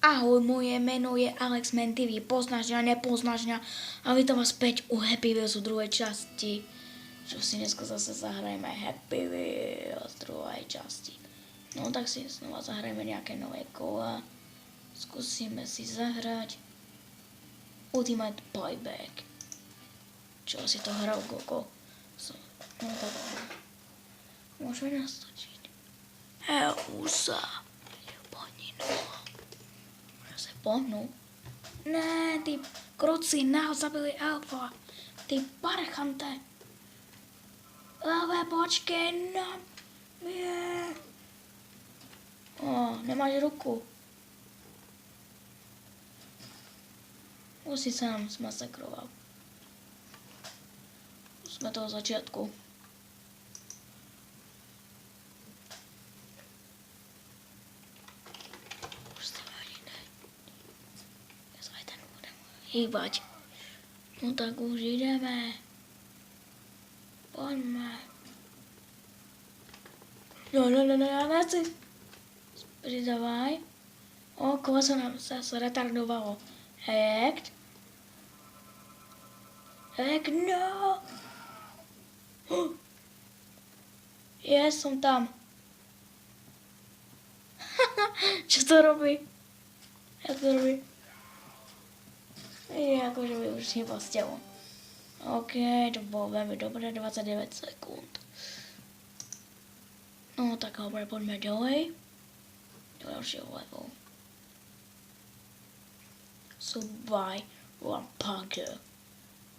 Ahoj, moje jméno je Alex Mentivý, poznáš mě, nepoznáš mě a vítám vás zpět u Happy Wheels u druhé části. Čo si dneska zase zahrajeme Happy Wheels druhé části. No tak si znova zahrajeme nějaké nové kola. Zkusíme si zahrát Ultimate Playback. Čo si to hral, Koko? No tak môžeme nastočiť. Heusa. Se pohnu. Ne, ty kruci nás zabili Elfa. Ty parchante. Elfe, počkej na mě. Nemáš ruku. Už si sám zmasakroval. Jsme toho začátku. Hýbať. No tak už jdeme. Pojďme. No, já nechci. Přidávaj. Koho se nám zase retardovalo. Hekt, no. Som tam. Čo to robí? Jak to robí? Jakože by už hýbal s tělom. OK, to bylo velmi dobré, 29 sekund. No tak dobré, pojďme dolej. Do dalšího levelu. Survival Parker.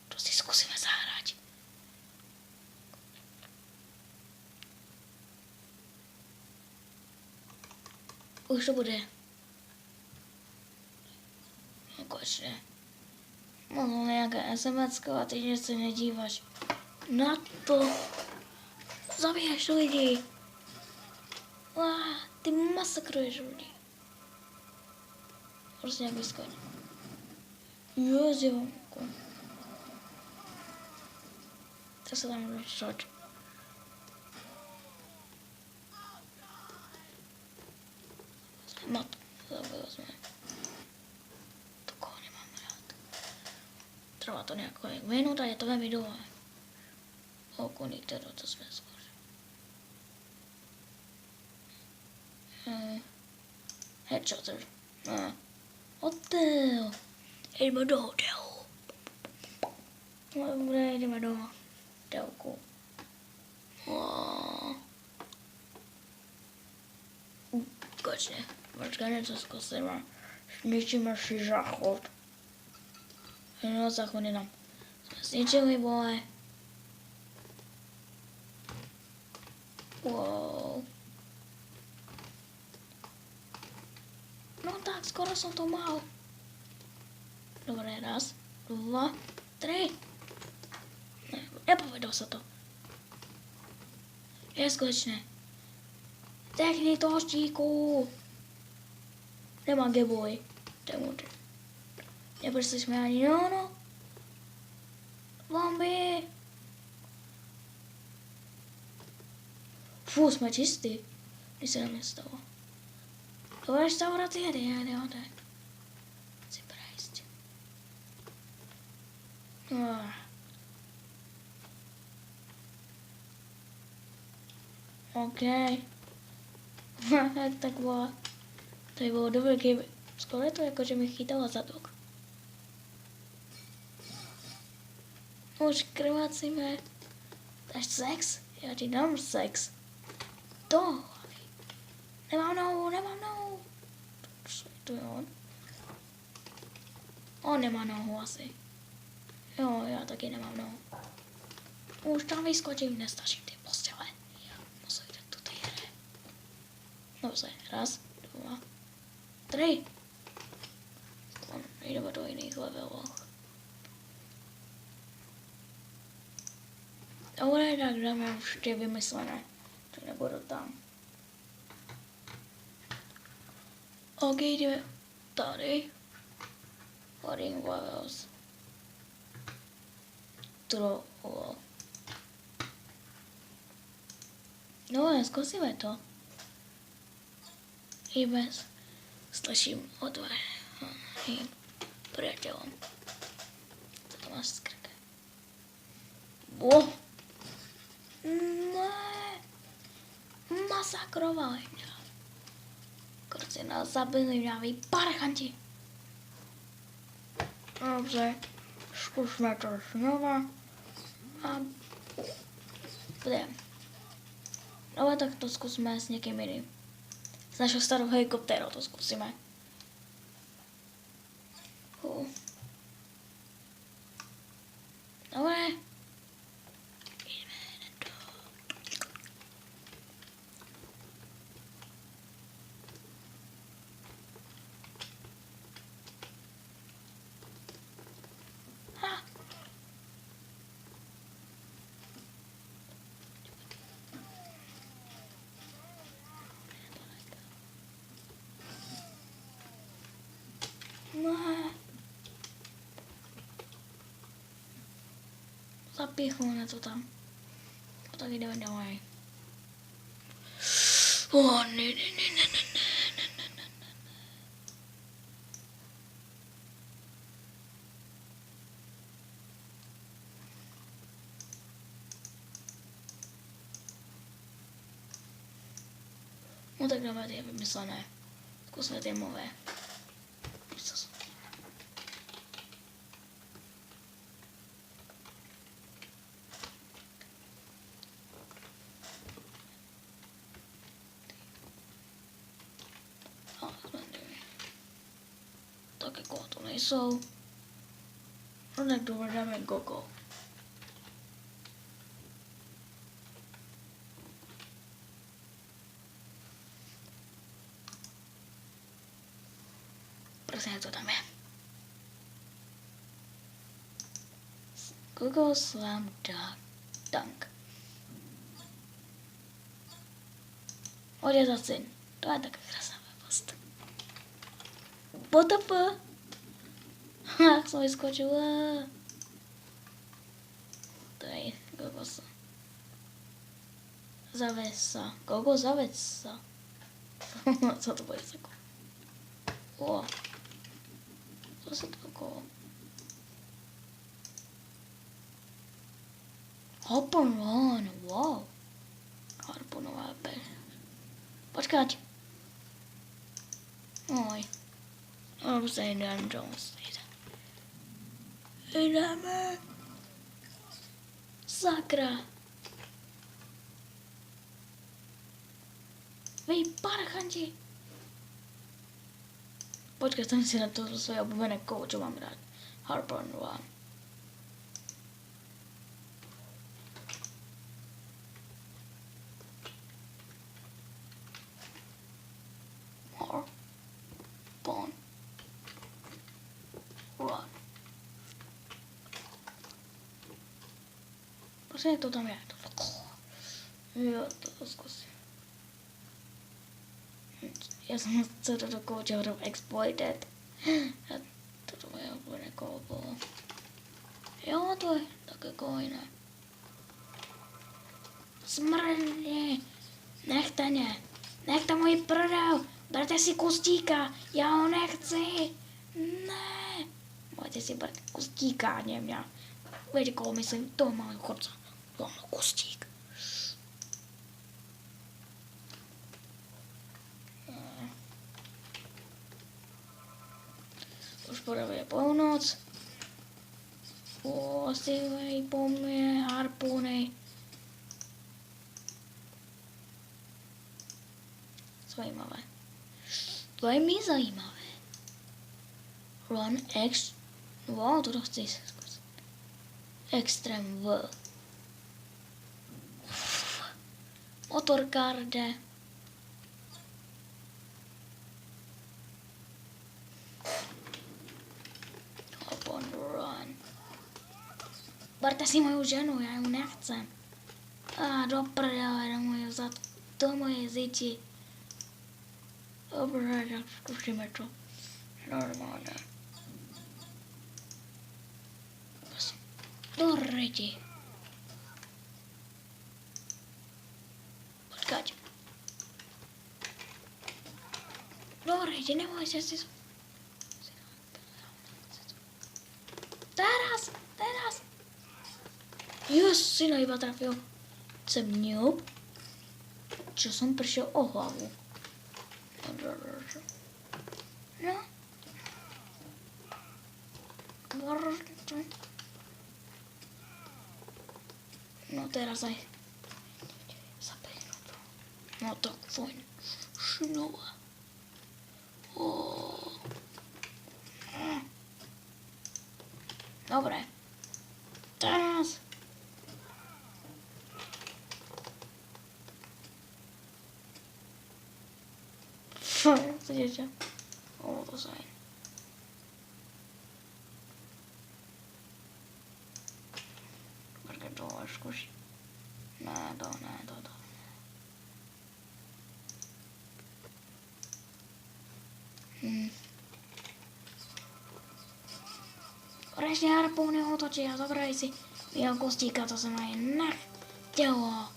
To si zkusíme zahrát. Už to bude. No konečně. No nějaké SMS-ko a ty se nedíváš na to. Zabíjáš lidi. Ty masakruješ lidi. Prostě nějak vyskoň. Jezivanku. Co se tam dostat? Mat. Zabili jsme. Trvá to několik minut a je to velmi dlouhé. Kolik teda to jsme zkoušeli. Headshotter. Hotel. Jdeme do hotelu. Dobré, jdeme do hotelku. Konečně. Počkej, něco zkusíme. Zničíme si záchod. No, záchody nám jsme zničili, vole. Wow. No tak, skoro jsem to mal. Dobré, 1, 2, 3. Ne, nepovedlo se to. Je skutečné. Technik toho štíku. Nemá geboj. Temutý. Neproslišme ani no. Bomby. Fú, jsme čistí. Když se nám nestalo. To je restaurace, jede. Si prejsť. OK. Tak bylo. To bylo dobré, kdyby. Skoro je to jako, že mi chytala zadok. Už krvácíme. Dáš sex? Já ti dám sex. To. Nemám nohu. To je on. On nemá nohu asi. Jo, já taky nemám nohu. Už tam vyskočím, nestačím ty postele. Musím jít do té hry. Dobře, 1, 2, 3. Jdeme do jiných levelů. Dobré, tak dáme už ty vymyslené. Tak nebudu tam. OK, jdeme tady. Holding whells. Troll. No, zkusíme to. I bez Slyším od tvojím priateľom. Co to máš z krke? Ne. Masakrovali mě. Korci nás zabili, mňaví parchanti. Dobře, zkusme to znova. A budeme. No tak to zkusíme s někým jiným. S našou starou helikoptérou to zkusíme. Dobre. Ideme na to. Ha. Ne. Zapíchnu to tam. A tak jdeme dávaj. Ne. No tak dáme ty vymyslené. Zkusme ty mové. Tak jako to nejsou. No tak dáme gogo. Prosím, to tam je. Gogo slam dunk. Odjezat syn. To je taky krásná post. pt2. Jak jsem vyskočil. To je Gogo. Zavesa. Gogo zavesa. Co to bude jako? Co se to jako? Hop and run. Wow. Harpunová pes. Počkať. Oj. Dobře, jdeme do Jdeme. Sakra. Vy parchanti. Počkej, jsem si na to svoje oblíbené kovo, čo mám rád. Harpon One. Harpon One. Prosím, to tam je. Jo, to zkusím. Já jsem se do takového čeho exploited. A toto moje oblíbené kovo bylo. Jo, to je tak jako jiné. Smrdně. Nechte mě. Nechte můj prdel. Berte si kustíka. Já ho nechci. Ne. Můžete si brát kustíka, mě. Víte, koho myslím, toho malého chodce. Toho má kustík. Už podává polnoc. Ostývají po mně harpuny. Zajímavé. To je mi zajímavé. Run X. Wow, to chci zkusit. Extreme V. Motorkarde. Hop on run. Berte si moju ženu, já ju nechcem. Do prdele, do moje ziti. Dobře, tak zkusíme to. Normálně. Do ryti. Počkať. Lorejte, nebojte si. Teraz. Just, syna iba trafil. Chcem ňup. Čo som prišiel o hlavu. No. No teraz aj. No tak fajn. Šnova. Dobre. Teraz. Chcete? To sa aj. Počkaj, to máš skúšiť. Ne, to. Presne harpúny otočí a zobrali si jeho kostíka, to sa majú na telo.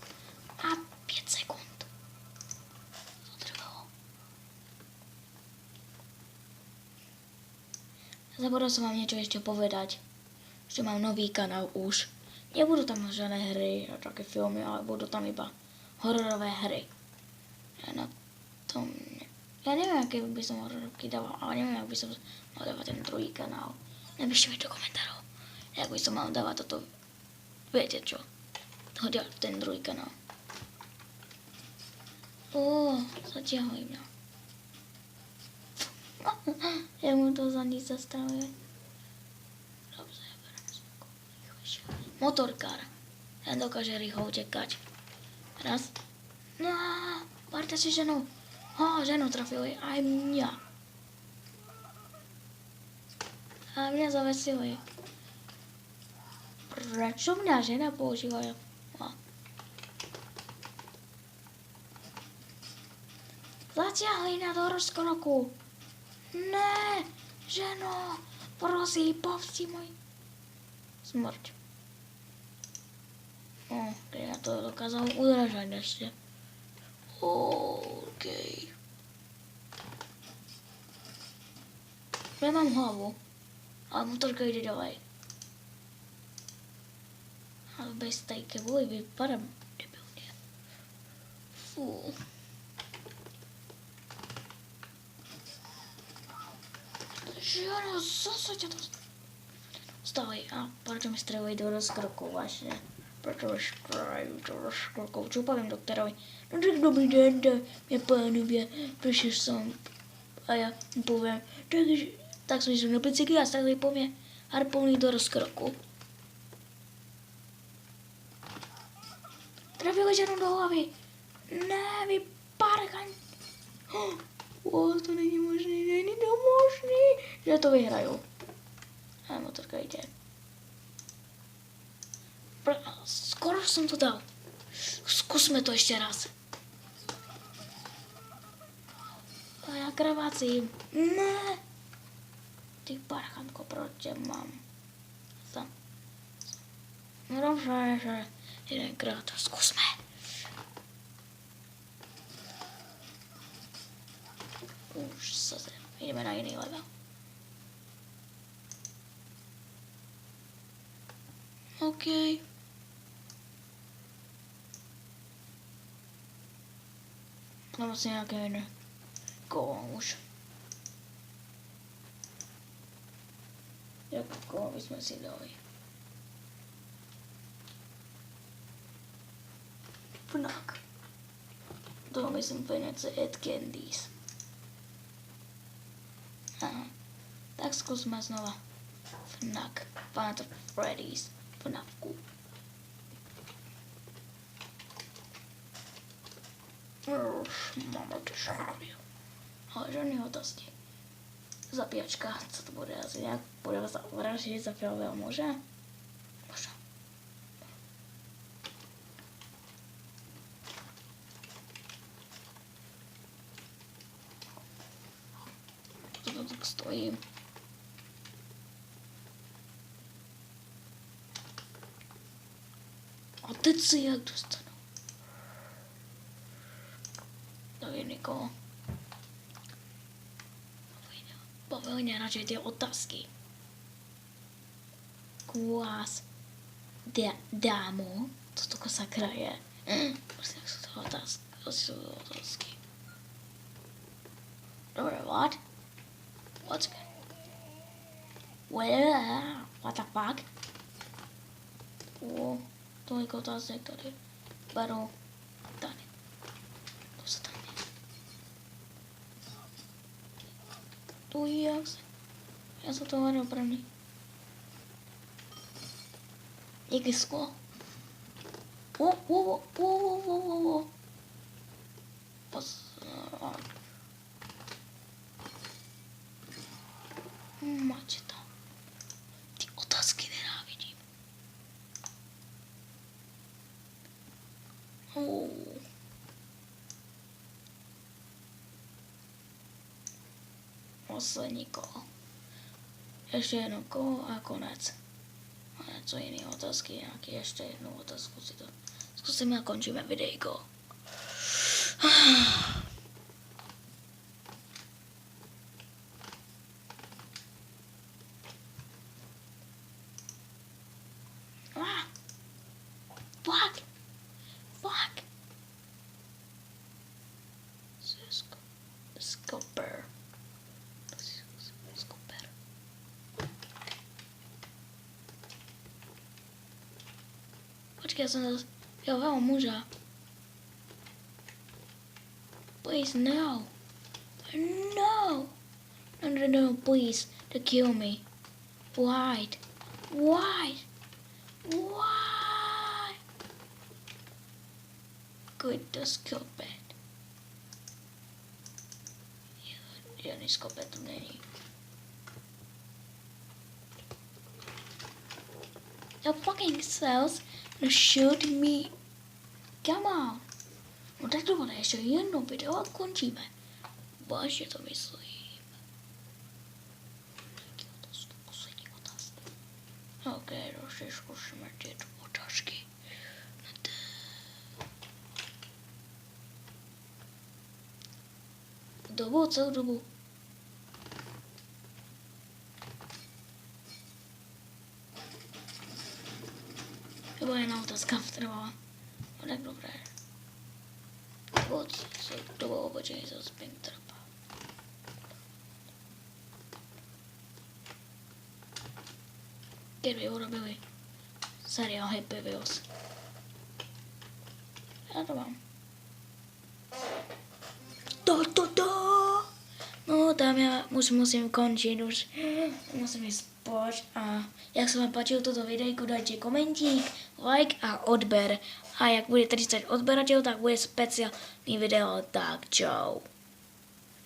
A 5 sekúnd. To trvalo. Zabudol som vám niečo ešte povedať. Že mám nový kanál už. Nebudú tam žiadne hry a také filmy, ale budú tam iba hororové hry. Ja neviem, aké by som hororovky dával, ale neviem, ak by som mal dávať ten druhý kanál. Napíšte mi do komentárov, jak by som mal dávať toto, viete čo, hodia ten druhý kanál. Zatiahli mňa. Jak mu to za nič zastavuje. Dobře, ja berem sa rýchlejšie. Motorkár. Ten dokáže rýchlo utekať. Raz. No, párte si ženu. Ženu trafili aj mňa. A mňa zavesili. Prečo mňa žena používajú? Zatiahli na do rozkroku. Ne, ženo, prosím, povsti môj. Smrť. Keď ja to dokázal udržať ešte. Okej. Nemám hlavu. Ale motorka ide ďalej. Ale bez tej kebuli vypadám debilne. Fú. Žiano, zase ťa to stali. A prečo mi strelili do rozkrokov vlastne? Prečo mi strelajú do rozkrokov? Čo poviem doktorovi? No tak dobrý deň, dámy a pánovia, prišiel som. A ja mu poviem, tak som išiel na bicykli a strelili po mne harpóny do rozkroku. Trafili ženu do hlavy. Ne, vy parchaň. To není možný, že to vyhrajú. A motorka ide. Skoro som to dal. Skúsme to ešte raz. A ja krvácim. Ne. Ty parchanko, proč mám? No dobře, že jedenkrát. Skúsme. Už zase ideme na iný level. OK. No vlastně nějaké jiné kolo už. Jaké kolo bychom si dali? Fnak. To myslím peniaze Ed Candies. Aha. Tak skúsme znova. Fnak. Five Freddy's. Fnafku. Máme ty školy. Ale žádný hotosti. Zapíjačka, co to bude asi nějak? Bude se vraždit za fialového muže? Možná. Co to tak stojí? A teď se jak dostanu? Tak je nikoho. Povolně radši ty otázky. Kvás. Dámo. Co to sakra je? Prostě jak jsou to otázky. Dobré, what? What's good? What the fuck? Tolik otázek tady. Beru. Tady. To se tam je. To je jak se. Já jsem to hledal první. Jaký sklo? Mačeta. Ty otázky nenávidím. Poslední kolo. Ještě jedno kolo a konec. A něco jiné otázky, nějaký ještě jednu otázku si to zkusíme a končíme videjko. Fuck. Skoper. Počkej, já jsem zase... Jo, muža. Please, no. No. No, please. To kill me. Why? Good, to skopet. Žádný skopet tu není. The fucking cells shoot me. Come on. No tak to bude ještě jedno video a končíme. Vážně to myslím. To jsou poslední otázky. Ok, ještě zkusíme ty otázky. Celou dobu. To byla jedna otázka trvala. No tak dobré. To bylo obočení za spin trapa. Kdyby urobili seriál Happy Wheels. Já to mám. No tam já musím končit už. Musím jít spát a jak se vám páčilo toto videjko, dajte komentík, like a odber. A jak bude 30 odberateľov, tak bude speciální video, tak čau.